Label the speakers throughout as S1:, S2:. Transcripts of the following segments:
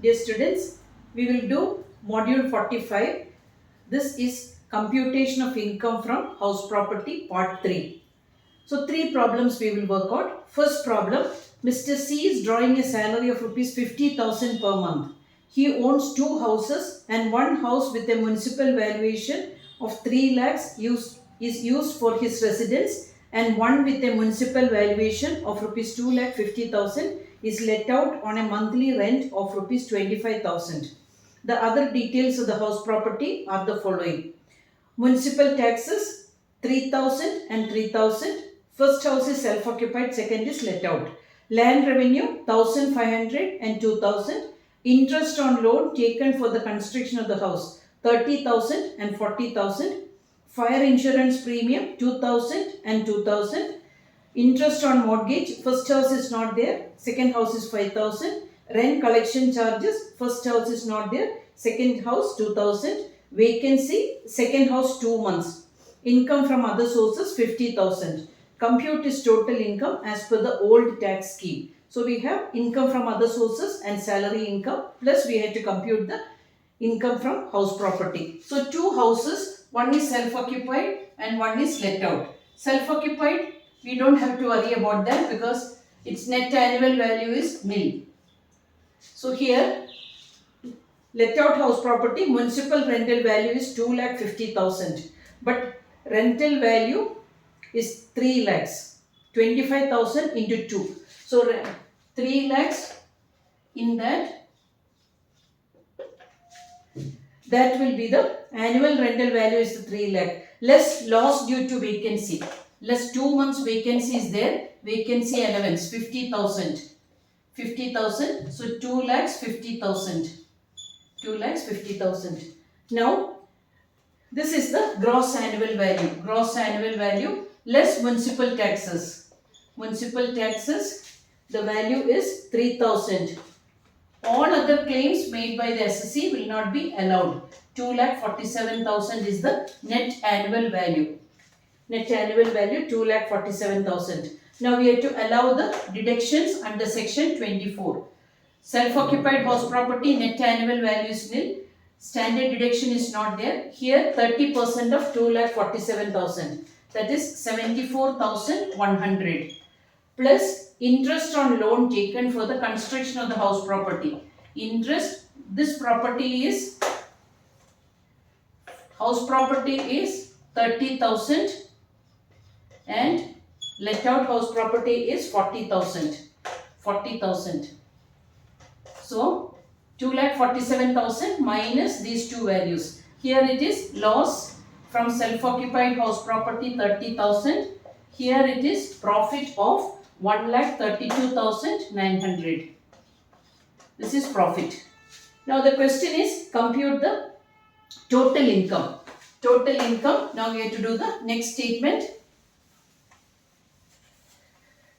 S1: Dear students, we will do module 45. This is computation of income from house property part 3. So 3 problems we will work out. First problem, Mr. C is drawing a salary of rupees 50,000 per month. He owns 2 houses and one house with a municipal valuation of 3 lakhs is used for his residence, and one with a municipal valuation of rupees 2,50,000 is let out on a monthly rent of rupees 25,000. The other details of the house property are the following. Municipal taxes 3,000 and 3,000. First house is self-occupied, second is let out. Land revenue 1,500 and 2,000. Interest on loan taken for the construction of the house 30,000 and 40,000. Fire insurance premium 2,000 and 2,000. Interest on mortgage, first house is not there, second house is 5,000. Rent collection charges, first house is not there, second house 2,000. Vacancy, second house 2 months. Income from other sources 50,000. Compute is total income as per the old tax scheme. So we have income from other sources and salary income, plus we had to compute the income from house property. So 2 houses, one is self-occupied and one is let out. Self-occupied, we don't have to worry about that because its net annual value is nil. So here, let out house property, municipal rental value is 2,50,000, but rental value is 3 lakhs, 25,000 into 2. So 3 lakhs in that will be the annual rental value is the 3 lakh, less loss due to vacancy, less 2 months vacancy is there, vacancy allowance 50,000, 50,000, so 2 lakhs 50,000. 2 lakhs 50,000. Now, this is the gross annual value. Gross annual value less municipal taxes. Municipal taxes, the value is 3,000. All other claims made by the SSC will not be allowed. 2,47,000 is the net annual value. Net annual value 2,47,000. Now we have to allow the deductions under section 24. Self-occupied house property net annual value is nil. Standard deduction is not there. Here 30% of 2,47,000. That is 74,100. Plus interest on loan taken for the construction of the house property. Interest, this property is, house property is 30,000 and let out house property is 40,000. 40,000. So 2,47,000 minus these two values. Here it is loss from self-occupied house property 30,000. Here it is profit of 1,32,900. This is profit. Now the question is compute the total income. Total income. Now we have to do the next statement.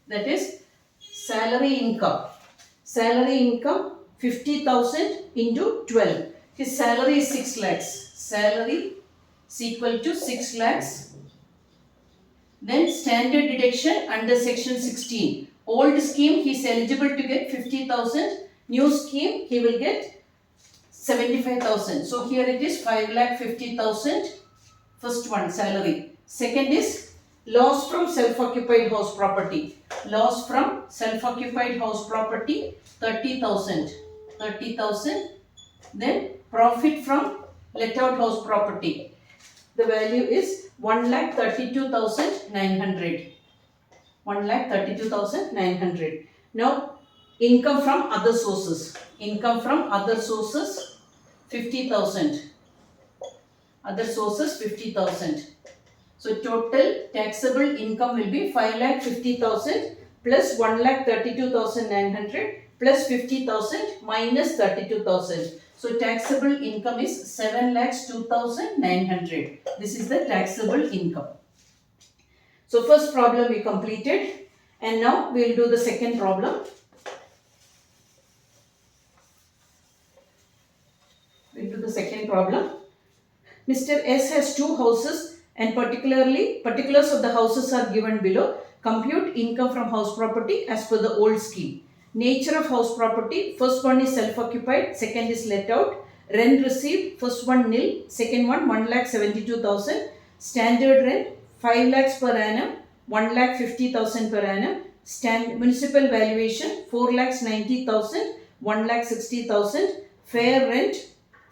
S1: That is salary income. Salary income 50,000 into 12. His salary is 6 lakhs. Salary is equal to 6 lakhs. Then standard deduction under section 16. Old scheme he is eligible to get 50,000. New scheme he will get 75,000. So here it is 5,50,000. First one salary. Second is loss from self-occupied house property. Loss from self-occupied house property 30,000. 30,000. Then profit from let out house property. The value is 1,32,900. 1,32,900. Now income from other sources. Income from other sources 50,000. Other sources 50,000. So total taxable income will be 5,50,000 plus 1,32,900 plus 50,000 minus 32,000. So taxable income is 7,02,900. This is the taxable income. So first problem we completed, and now we will do the second problem. We will do the second problem. Mr. S has 2 houses and particulars of the houses are given below. Compute income from house property as per the old scheme. Nature of house property, first one is self-occupied, second is let out. Rent received, first one nil, second one 1,72,000. Standard rent 5 lakhs per annum, 1,50,000 per annum. Municipal valuation 4,90,000, 1,60,000. Fair rent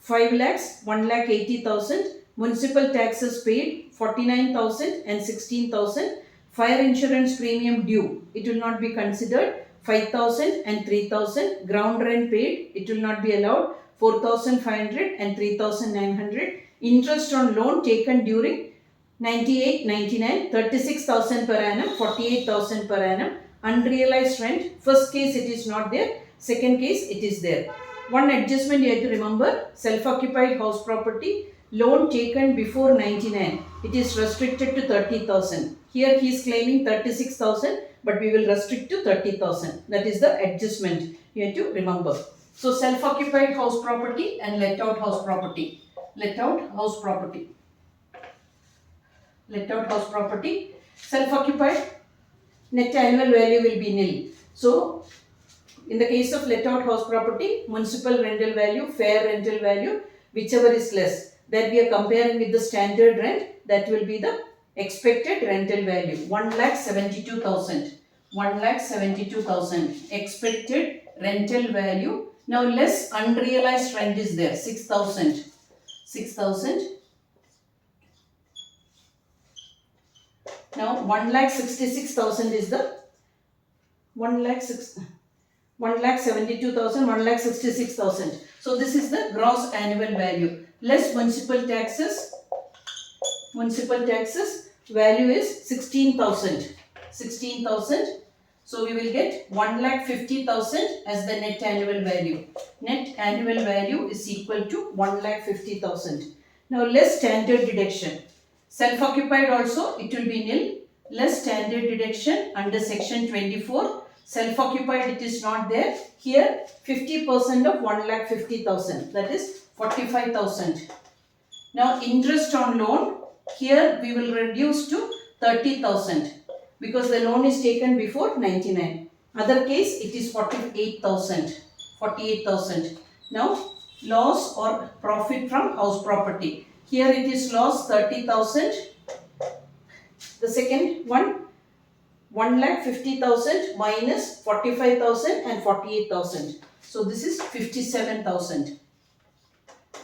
S1: 5 lakhs, 1,80,000. Municipal taxes paid 49,000 and 16,000. Fire insurance premium due, it will not be considered, 5,000 and 3,000. Ground rent paid, it will not be allowed, 4,500 and 3,900. Interest on loan taken during 98, 99, 36,000 per annum, 48,000 per annum. Unrealized rent, first case it is not there, second case it is there. One adjustment you have to remember, self-occupied house property, loan taken before 99, it is restricted to 30,000. Here he is claiming 36,000, but we will restrict to 30,000. That is the adjustment you have to remember. So self-occupied house property and let out house property. Let out house property. Let out house property. Self-occupied, net annual value will be nil. So in the case of let out house property, municipal rental value, fair rental value, whichever is less, that we are comparing with the standard rent, that will be the expected rental value, 1,72,000. 1,72,000 expected rental value. Now less unrealized rent is there, 6,000. 6,000. Now 1,66,000 is the 1,72,000, 1,66,000. So this is the gross annual value. Less municipal taxes. Municipal taxes value is 16,000. 16,000. So we will get 1,50,000 as the net annual value. Net annual value is equal to 1,50,000. Now less standard deduction. Self-occupied also it will be nil. Less standard deduction under section 24. Self-occupied it is not there. Here 50% of 1,50,000, that is 45,000. Now interest on loan, here we will reduce to 30,000 because the loan is taken before 99. Other case it is 48,000. 48,000. Now loss or profit from house property. Here it is loss 30,000. The second one 1,50,000 minus 45,000 and 48,000. So this is 57,000.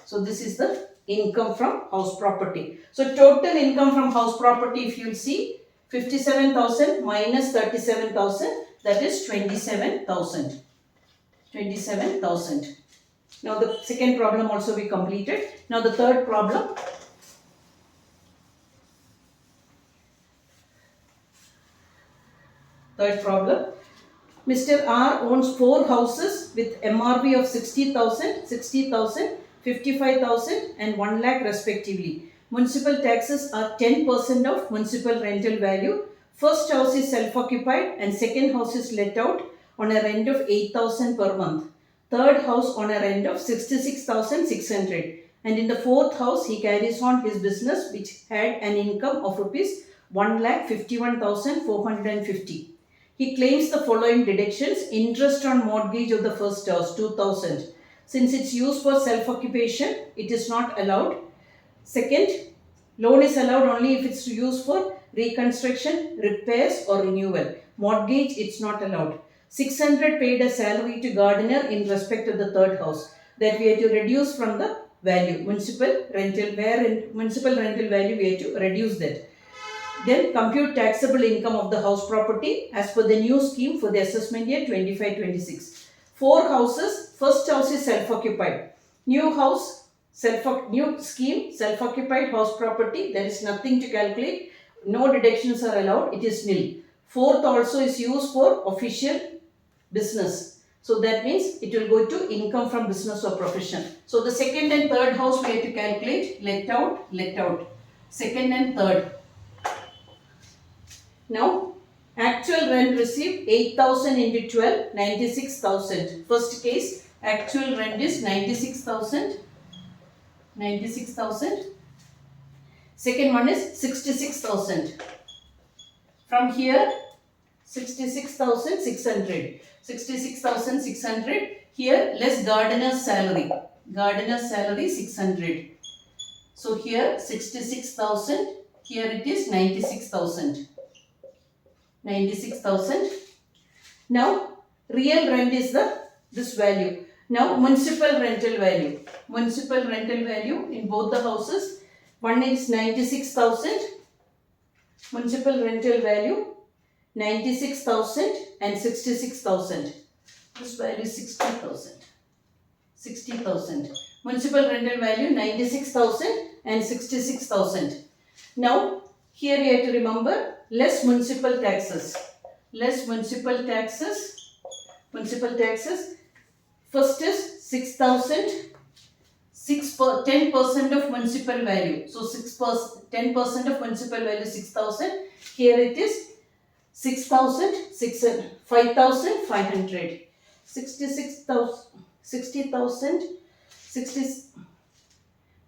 S1: So this is the income from house property. So total income from house property, if you will see, 57,000 minus 37,000, that is 27,000. 27,000. Now the second problem also we completed. Now the third problem. Third problem. Mr. R owns 4 houses with MRV of 60,000, 60,000, 55,000 and 1 lakh respectively. Municipal taxes are 10% of municipal rental value. First house is self-occupied and second house is let out on a rent of 8,000 per month. Third house on a rent of 66,600. And in the fourth house he carries on his business which had an income of rupees 1,51,450. He claims the following deductions. Interest on mortgage of the first house 2,000. Since it's used for self-occupation, it is not allowed. Second, loan is allowed only if it's used for reconstruction, repairs or renewal. Mortgage, it's not allowed. 600 paid a salary to gardener in respect of the third house. That we have to reduce from the value. Municipal rental value, we have to reduce that. Then compute taxable income of the house property as per the new scheme for the assessment year 25-26. 4 houses, first house is self-occupied. New scheme, self-occupied house property, there is nothing to calculate. No deductions are allowed, it is nil. Fourth also is used for official business. So that means it will go to income from business or profession. So the second and third house we have to calculate, let out. Second and third. Now, actual rent received 8,000 into 12, 96,000. First case, actual rent is 96,000. 96,000. Second one is 66,000. From here, 66,600. 66,600. Here less gardener's salary. Gardener's salary 600. So here 66,000. Here it is 96,000. 96,000. Now real rent is this value. Now municipal rental value. Municipal rental value in both the houses. One is 96,000. Municipal rental value 96,000 and 66,000. This value is 60,000. 60,000. Municipal rental value 96,000 and 66,000. Now here you have to remember less municipal taxes. Less municipal taxes. Municipal taxes. First is 6,000. 10% of municipal value. So 10% of municipal value 6,000. Here it is 6,600. 5,500. 66,000. 60,000. 60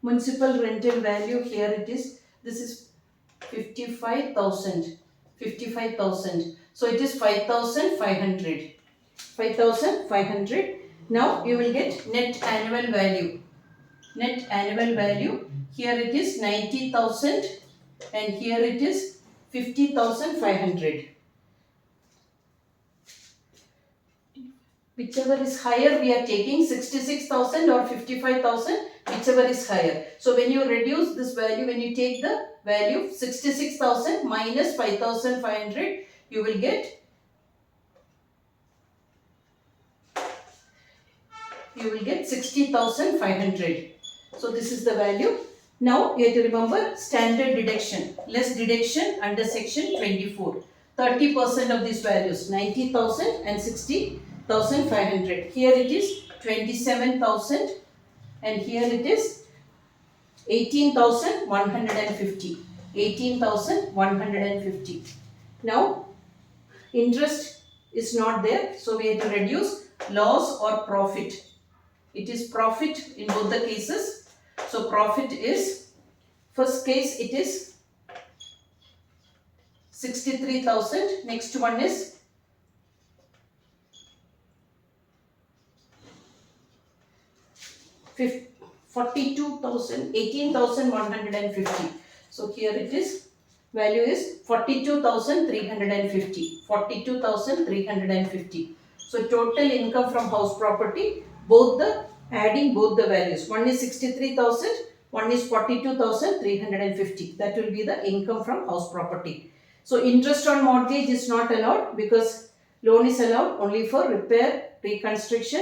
S1: municipal rental value. Here it is. This is 55,000. 55,000. So it is 5,500. 5,500. Now you will get net annual value. Net annual value. Here it is 90,000 and here it is 50,500. Whichever is higher we are taking, 66,000 or 55,000, whichever is higher. So when you reduce this value, when you take the value 66,000 minus 5,500, you will get 60,500. So this is the value. Now you have to remember standard deduction. Less deduction under section 24. 30% of these values, 90,000 and 60,500. Here it is 27,000 and here it is 18,150. 18,150. Now interest is not there, so we have to reduce loss or profit. It is profit in both the cases. So profit is, first case it is 63,000. Next one is 42,000, 18,150. So here it is, value is 42,350. 42,350. So total income from house property, adding both the values. One is 63,000, one is 42,350. That will be the income from house property. So interest on mortgage is not allowed because loan is allowed only for repair, reconstruction.